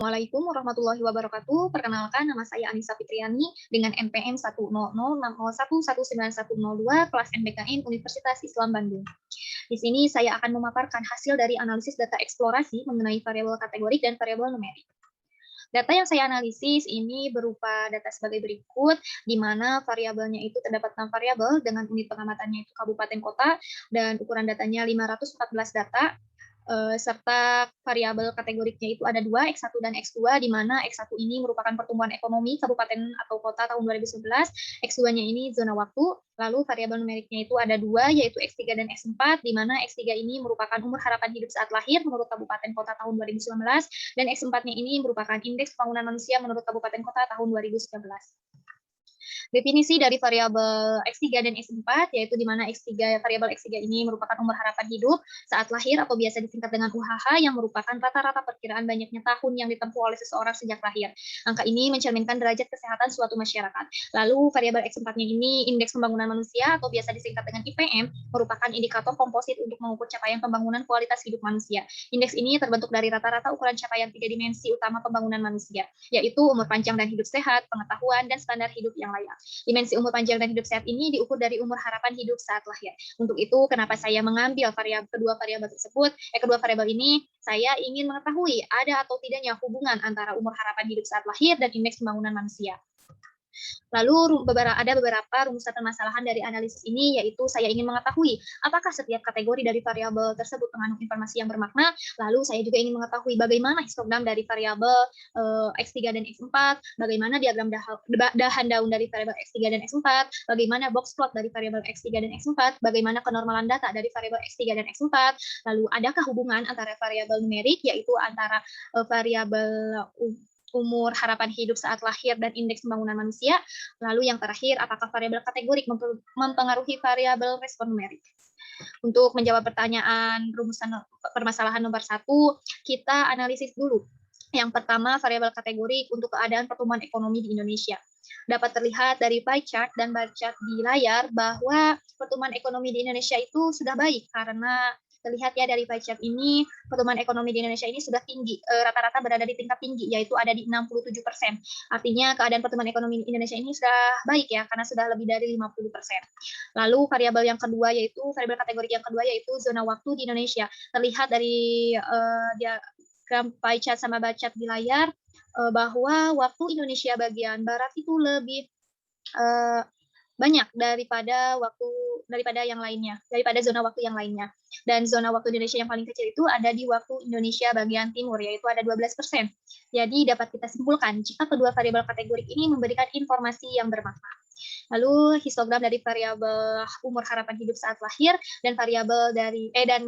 Assalamualaikum warahmatullahi wabarakatuh. Perkenalkan, nama saya Anissa Fitriani dengan NPM 1006061191002 kelas MBKN Universitas Islam Bandung. Di sini saya akan memaparkan hasil dari analisis data eksplorasi mengenai variabel kategorik dan variabel numerik. Data yang saya analisis ini berupa data sebagai berikut, di mana variabelnya itu terdapat 6 variabel dengan unit pengamatannya itu kabupaten kota dan ukuran datanya 514 data. Serta variabel kategoriknya itu ada dua, X1 dan X2, di mana X1 ini merupakan pertumbuhan ekonomi kabupaten atau kota tahun 2011, X2-nya ini zona waktu, lalu variabel numeriknya itu ada dua, yaitu X3 dan X4, di mana X3 ini merupakan umur harapan hidup saat lahir menurut kabupaten kota tahun 2019, dan X4-nya ini merupakan indeks pembangunan manusia menurut kabupaten kota tahun 2019. Definisi dari variabel X3 dan X4, yaitu di mana variabel X3 ini merupakan umur harapan hidup saat lahir atau biasa disingkat dengan UHH yang merupakan rata-rata perkiraan banyaknya tahun yang ditempuh oleh seseorang sejak lahir. Angka ini mencerminkan derajat kesehatan suatu masyarakat. Lalu variabel X4-nya ini indeks pembangunan manusia atau biasa disingkat dengan IPM, merupakan indikator komposit untuk mengukur capaian pembangunan kualitas hidup manusia. Indeks ini terbentuk dari rata-rata ukuran capaian 3 dimensi utama pembangunan manusia, yaitu umur panjang dan hidup sehat, pengetahuan, dan standar hidup yang layak. Dimensi umur panjang dan hidup sehat ini diukur dari umur harapan hidup saat lahir. Untuk itu, kenapa saya mengambil kedua variabel ini, saya ingin mengetahui ada atau tidaknya hubungan antara umur harapan hidup saat lahir dan indeks pembangunan manusia. Lalu ada beberapa rumusan permasalahan dari analisis ini, yaitu saya ingin mengetahui apakah setiap kategori dari variabel tersebut mengandung informasi yang bermakna. Lalu saya juga ingin mengetahui bagaimana histogram dari variabel X3 dan X4, bagaimana diagram dahan daun dari variabel X3 dan X4, bagaimana box plot dari variabel X3 dan X4, bagaimana kenormalan data dari variabel X3 dan X4, lalu adakah hubungan antara variabel numerik, yaitu antara variabel umur harapan hidup saat lahir dan indeks pembangunan manusia. Lalu yang terakhir, apakah variabel kategorik mempengaruhi variabel respon numerik? Untuk menjawab pertanyaan rumusan permasalahan nomor 1, kita analisis dulu. Yang pertama, variabel kategorik untuk keadaan pertumbuhan ekonomi di Indonesia. Dapat terlihat dari pie chart dan bar chart di layar bahwa pertumbuhan ekonomi di Indonesia itu sudah baik, karena terlihat ya dari pie chart ini, pertumbuhan ekonomi di Indonesia ini sudah tinggi, rata-rata berada di tingkat tinggi, yaitu ada di 67%. Artinya keadaan pertumbuhan ekonomi Indonesia ini sudah baik ya, karena sudah lebih dari 50%. Lalu variabel yang kedua variabel kategori yang kedua yaitu zona waktu di Indonesia. Terlihat dari diagram pie chart sama bar chart di layar bahwa waktu Indonesia bagian barat itu lebih banyak daripada yang lainnya, daripada zona waktu yang lainnya. Dan zona waktu Indonesia yang paling kecil itu ada di waktu Indonesia bagian timur, yaitu ada 12%. Jadi dapat kita simpulkan jika kedua variabel kategorik ini memberikan informasi yang bermakna. Lalu histogram dari variabel umur harapan hidup saat lahir dan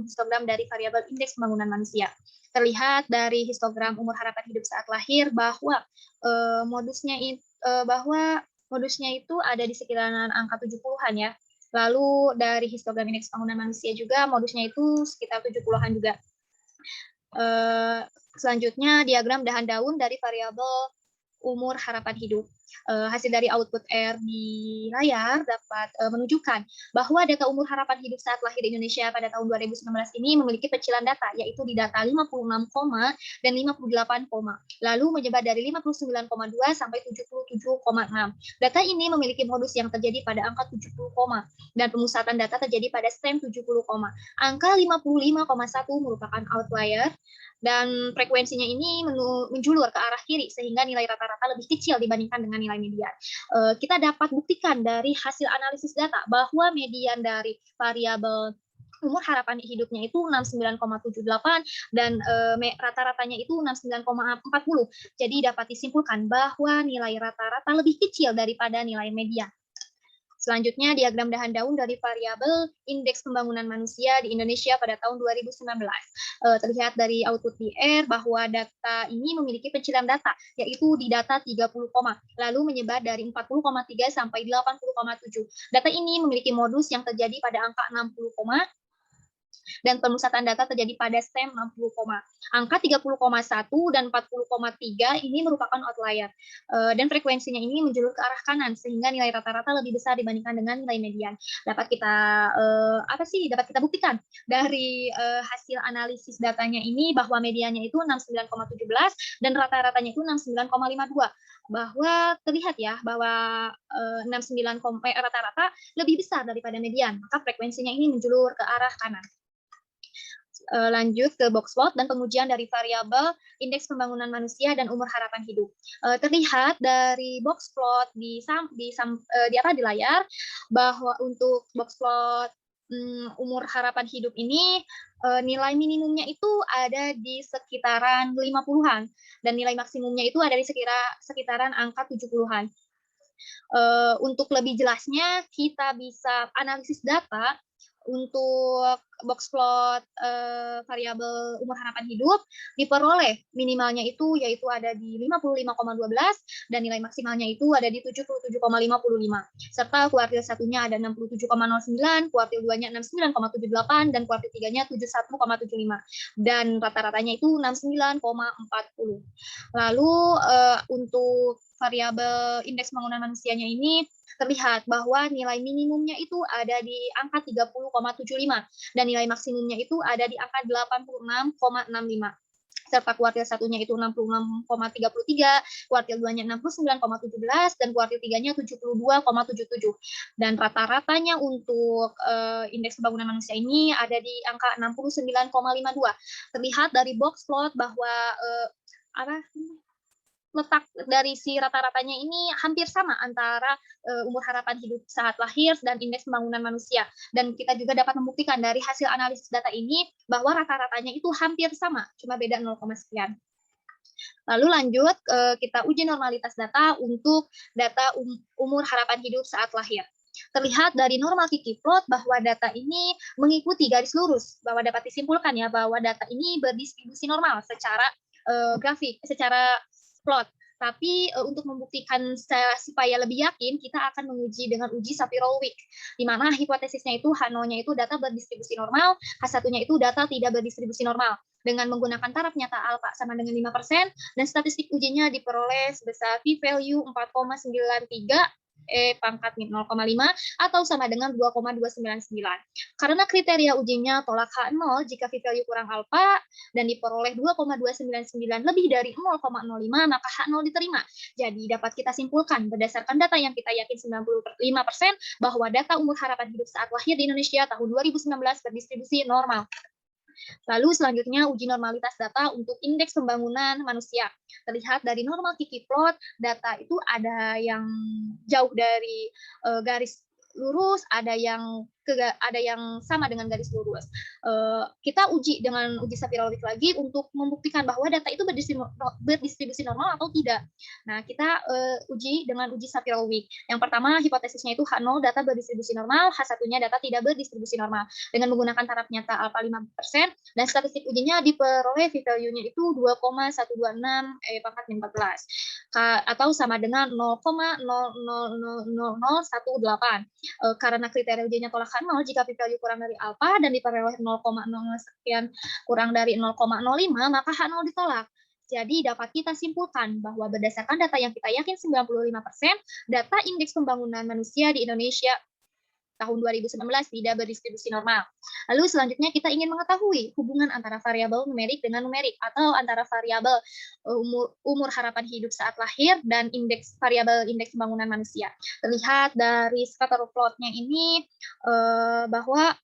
histogram dari variabel indeks pembangunan manusia. Terlihat dari histogram umur harapan hidup saat lahir bahwa modusnya itu ada di sekitaran angka 70-an ya. Lalu dari histogram indeks pembangunan manusia juga modusnya itu sekitar 70-an juga. Selanjutnya diagram dahan daun dari variabel umur harapan hidup. Hasil dari output R di layar dapat menunjukkan bahwa data umur harapan hidup saat lahir di Indonesia pada tahun 2019 ini memiliki pecilan data, yaitu di data 56, dan 58, lalu menyebar dari 59,2 sampai 77,6. Data ini memiliki modus yang terjadi pada angka 70, dan pemusatan data terjadi pada stem 70, angka 55,1 merupakan outlier, dan frekuensinya ini menjulur ke arah kiri sehingga nilai rata-rata lebih kecil dibandingkan dengan nilai median. Kita dapat buktikan dari hasil analisis data bahwa median dari variabel umur harapan hidupnya itu 69,78 dan rata-ratanya itu 69,40. Jadi dapat disimpulkan bahwa nilai rata-rata lebih kecil daripada nilai median. Selanjutnya, diagram dahan daun dari variabel indeks pembangunan manusia di Indonesia pada tahun 2019. Terlihat dari output PR bahwa data ini memiliki pencilan data, yaitu di data 30, lalu menyebar dari 40,3 sampai 80,7. Data ini memiliki modus yang terjadi pada angka 60, dan pemusatan data terjadi pada STEM 60, angka 30,1 dan 40,3 ini merupakan outlier, dan frekuensinya ini menjulur ke arah kanan sehingga nilai rata-rata lebih besar dibandingkan dengan nilai median. Dapat kita dapat kita buktikan dari hasil analisis datanya ini bahwa mediannya itu 69,17 dan rata-ratanya itu 69,52, bahwa terlihat ya bahwa 69 rata-rata lebih besar daripada median, maka frekuensinya ini menjulur ke arah kanan. Lanjut ke box plot dan pengujian dari variabel indeks pembangunan manusia dan umur harapan hidup. Terlihat dari box plot di layar bahwa untuk box plot umur harapan hidup ini nilai minimumnya itu ada di sekitaran 50-an dan nilai maksimumnya itu ada di sekitaran angka 70-an. Untuk lebih jelasnya kita bisa analisis data untuk box plot variabel umur harapan hidup diperoleh minimalnya itu yaitu ada di 55,12 dan nilai maksimalnya itu ada di 77,55 serta kuartil satunya ada 67,09, kuartil 2-nya 69,78 dan kuartil 3-nya 71,75 dan rata-ratanya itu 69,40. Lalu untuk variabel indeks pembangunan manusianya ini terlihat bahwa nilai minimumnya itu ada di angka 30,75 dan nilai maksimumnya itu ada di angka 86,65 serta kuartil satunya itu 66,33, kuartil 2-nya 69,17 dan kuartil 3-nya 72,77 dan rata-ratanya untuk indeks pembangunan manusia ini ada di angka 69,52. Terlihat dari box plot bahwa letak dari si rata-ratanya ini hampir sama antara umur harapan hidup saat lahir dan indeks pembangunan manusia. Dan kita juga dapat membuktikan dari hasil analisis data ini bahwa rata-ratanya itu hampir sama, cuma beda 0, sekian. Lalu lanjut, kita uji normalitas data untuk data umur harapan hidup saat lahir. Terlihat dari normal Kiki plot bahwa data ini mengikuti garis lurus, bahwa dapat disimpulkan ya bahwa data ini berdistribusi normal secara grafik, secara plot. Tapi untuk membuktikan supaya lebih yakin, kita akan menguji dengan uji Shapiro-Wilk, di mana hipotesisnya itu H0-nya itu data berdistribusi normal, H1-nya itu data tidak berdistribusi normal, dengan menggunakan taraf nyata alfa sama dengan 5%, dan statistik ujinya diperoleh sebesar p-value 4,93, pangkat 0,5 atau sama dengan 2,299. Karena kriteria ujinya tolak H0 jika p-value kurang alfa dan diperoleh 2,299 lebih dari 0,05 maka H0 diterima. Jadi dapat kita simpulkan berdasarkan data yang kita yakin 95% bahwa data umur harapan hidup saat lahir di Indonesia tahun 2019 berdistribusi normal. Lalu selanjutnya uji normalitas data untuk indeks pembangunan manusia. Terlihat dari normal Kiki plot, data itu ada yang jauh dari garis lurus, ada yang sama dengan garis lurus. Kita uji dengan uji Shapiro-Wilk lagi untuk membuktikan bahwa data itu berdistribusi normal atau tidak. Nah, kita uji dengan uji Shapiro-Wilk. Yang pertama, hipotesisnya itu H0 data berdistribusi normal, H1-nya data tidak berdistribusi normal. Dengan menggunakan taraf nyata alfa 5% dan statistik ujinya diperoleh p-value-nya itu 2,126 pangkat 14 atau sama dengan 0,000018. Karena kriteria ujinya tolak H0 jika p-value kurang dari alfa dan diperoleh 0,00 sekian kurang dari 0,05 maka H0 ditolak. Jadi dapat kita simpulkan bahwa berdasarkan data yang kita yakin 95%, data indeks pembangunan manusia di Indonesia tahun 2019 tidak berdistribusi normal. Lalu selanjutnya kita ingin mengetahui hubungan antara variabel numerik dengan numerik atau antara variabel umur harapan hidup saat lahir dan variabel indeks pembangunan manusia. Terlihat dari scatter plot-nya ini bahwa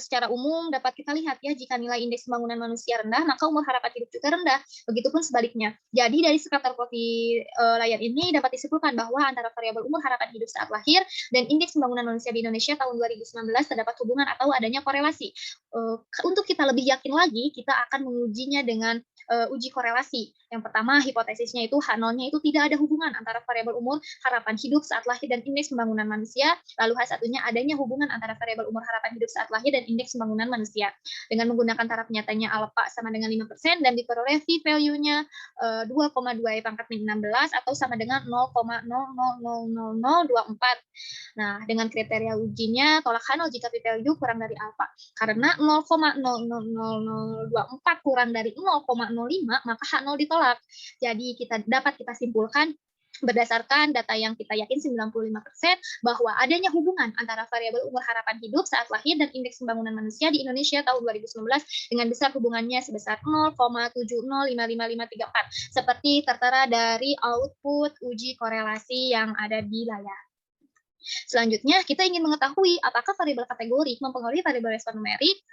secara umum dapat kita lihat ya jika nilai indeks pembangunan manusia rendah maka umur harapan hidup juga rendah, begitupun sebaliknya. Jadi dari scatter plot di layar ini dapat disimpulkan bahwa antara variabel umur harapan hidup saat lahir dan indeks pembangunan manusia di Indonesia tahun 2019 terdapat hubungan atau adanya korelasi. Untuk kita lebih yakin lagi, kita akan mengujinya dengan uji korelasi. Yang pertama, hipotesisnya itu H0-nya itu tidak ada hubungan antara variabel umur harapan hidup saat lahir dan indeks pembangunan manusia. Lalu H1-nya adanya hubungan antara variabel umur harapan hidup saat lahir lahir dan indeks pembangunan manusia. Dengan menggunakan taraf nyatanya alpha sama dengan 5% dan diperoleh p-value-nya 2,2 pangkat min 16 atau sama dengan 0,00000024. Nah, dengan kriteria ujinya tolak H0 jika p-value kurang dari alpha. Karena 0,000024 kurang dari 0,05 maka H0 ditolak. Jadi dapat kita simpulkan berdasarkan data yang kita yakin 95% bahwa adanya hubungan antara variabel umur harapan hidup saat lahir dan indeks pembangunan manusia di Indonesia tahun 2019 dengan besar hubungannya sebesar 0,705554 seperti tertera dari output uji korelasi yang ada di layar. Selanjutnya, kita ingin mengetahui apakah variabel kategori mempengaruhi variabel respon numerik.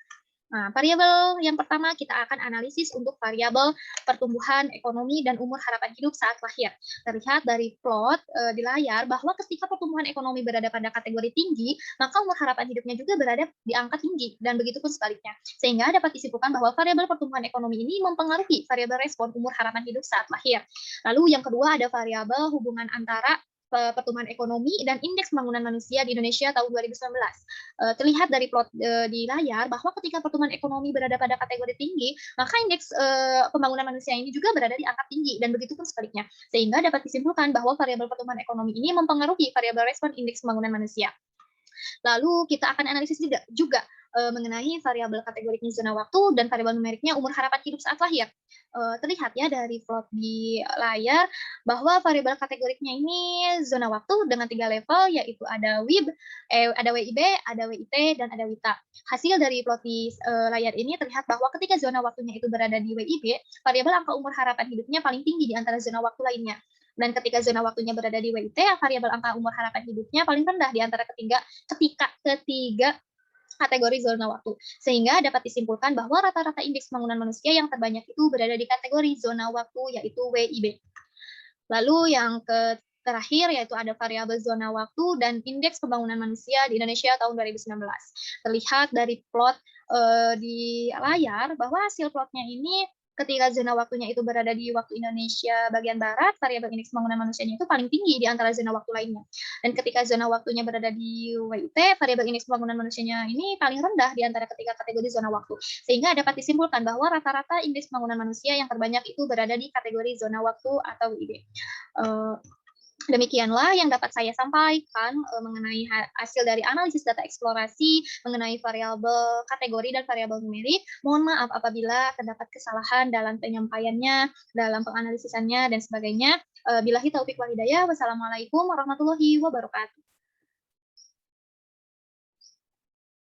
Nah, variabel yang pertama kita akan analisis untuk variabel pertumbuhan ekonomi dan umur harapan hidup saat lahir. Terlihat dari plot di layar bahwa ketika pertumbuhan ekonomi berada pada kategori tinggi, maka umur harapan hidupnya juga berada di angka tinggi, dan begitu pun sebaliknya. Sehingga dapat disimpulkan bahwa variabel pertumbuhan ekonomi ini mempengaruhi variabel respon umur harapan hidup saat lahir. Lalu yang kedua ada variabel hubungan antara pertumbuhan ekonomi dan indeks pembangunan manusia di Indonesia tahun 2019. Terlihat dari plot di layar bahwa ketika pertumbuhan ekonomi berada pada kategori tinggi, maka indeks pembangunan manusia ini juga berada di angka tinggi, dan begitu pun sebaliknya. Sehingga dapat disimpulkan bahwa variabel pertumbuhan ekonomi ini mempengaruhi variabel respon indeks pembangunan manusia. Lalu kita akan analisis juga mengenai variabel kategoriknya zona waktu dan variabel numeriknya umur harapan hidup saat lahir. Terlihat ya dari plot di layar bahwa variabel kategoriknya ini zona waktu dengan 3 level, yaitu ada WIB, ada WIB, ada WIT, dan ada WITA. Hasil dari plot di layar ini terlihat bahwa ketika zona waktunya itu berada di WIB, variabel angka umur harapan hidupnya paling tinggi di antara zona waktu lainnya. Dan ketika zona waktunya berada di WIT, variabel angka umur harapan hidupnya paling rendah di antara ketiga kategori zona waktu. Sehingga dapat disimpulkan bahwa rata-rata indeks pembangunan manusia yang terbanyak itu berada di kategori zona waktu, yaitu WIB. Lalu yang terakhir yaitu ada variabel zona waktu dan indeks pembangunan manusia di Indonesia tahun 2019. Terlihat dari plot di layar bahwa hasil plotnya ini ketika zona waktunya itu berada di waktu Indonesia bagian barat, variabel indeks pembangunan manusianya itu paling tinggi di antara zona waktu lainnya. Dan ketika zona waktunya berada di WIT, variabel indeks pembangunan manusianya ini paling rendah di antara ketiga kategori zona waktu. Sehingga dapat disimpulkan bahwa rata-rata indeks pembangunan manusia yang terbanyak itu berada di kategori zona waktu atau WIB. Demikianlah yang dapat saya sampaikan mengenai hasil dari analisis data eksplorasi mengenai variabel kategori dan variabel numerik. Mohon maaf apabila terdapat kesalahan dalam penyampaiannya, dalam penganalisisannya, dan sebagainya. Billahi taufiq wal hidayah. Wassalamualaikum warahmatullahi wabarakatuh.